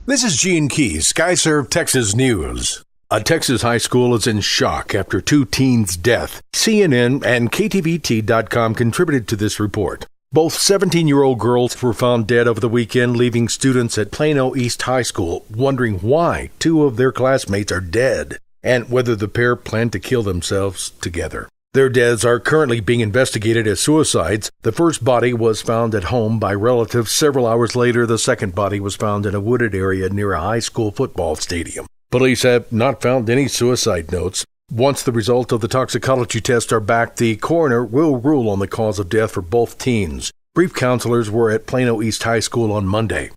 This is Gene Keys, Skyserve, Texas News. A Texas high school is in shock after two teens' death. CNN and KTVT.com contributed to this report. Both 17-year-old girls were found dead over the weekend, leaving students at Plano East High School wondering why two of their classmates are dead and whether the pair planned to kill themselves together. Their deaths are currently being investigated as suicides. The first body was found at home by relatives. Several hours later, the second body was found in a wooded area near a high school football stadium. Police have not found any suicide notes. Once the results of the toxicology test are back, the coroner will rule on the cause of death for both teens. Brief counselors were at Plano East High School on Monday.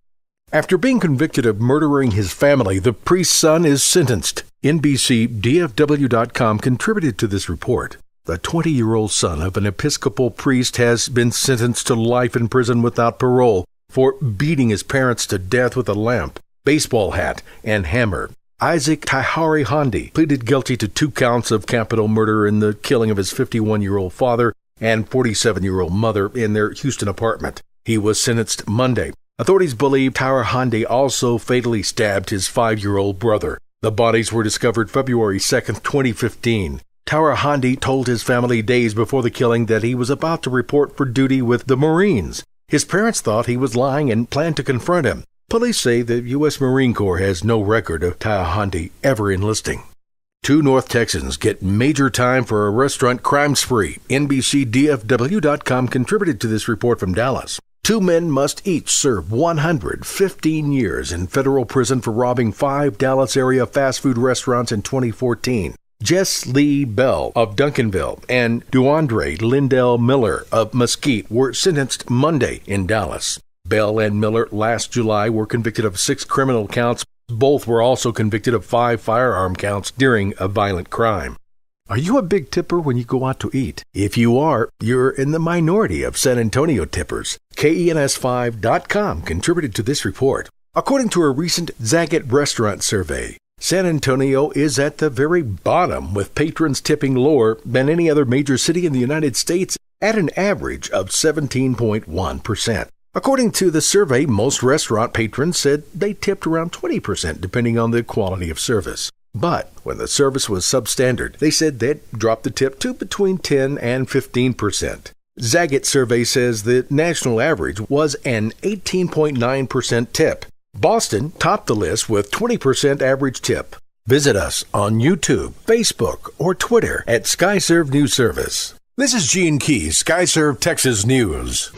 After being convicted of murdering his family, the priest's son is sentenced. NBCDFW.com contributed to this report. The 20-year-old son of an Episcopal priest has been sentenced to life in prison without parole for beating his parents to death with a lamp, baseball hat, and hammer. Isaac Tahari Handi pleaded guilty to 2 counts of capital murder in the killing of his 51-year-old father and 47-year-old mother in their Houston apartment. He was sentenced Monday. Authorities believe Tahari Handi also fatally stabbed his 5-year-old brother. The bodies were discovered February 2, 2015. Tahari Handi told his family days before the killing that he was about to report for duty with the Marines. His parents thought he was lying and planned to confront him. Police say the U.S. Marine Corps has no record of Tahari Handi ever enlisting. 2 North Texans get major time for a restaurant crime spree. NBCDFW.com contributed to this report from Dallas. 2 men must each serve 115 years in federal prison for robbing 5 Dallas area fast food restaurants in 2014. Jess Lee Bell of Duncanville and DeAndre Lindell Miller of Mesquite were sentenced Monday in Dallas. Bell and Miller last July were convicted of 6 criminal counts. Both were also convicted of 5 firearm counts during a violent crime. Are you a big tipper when you go out to eat? If you are, you're in the minority of San Antonio tippers. KENS5.com contributed to this report. According to a recent Zagat restaurant survey, San Antonio is at the very bottom, with patrons tipping lower than any other major city in the United States at an average of 17.1%. According to the survey, most restaurant patrons said they tipped around 20% depending on the quality of service. But when the service was substandard, they said they'd drop the tip to between 10 and 15%. Zagat survey says the national average was an 18.9% tip. Boston topped the list with 20% average tip. Visit us on YouTube, Facebook, or Twitter at Skyserve News Service. This is Gene Keys, Skyserve Texas News.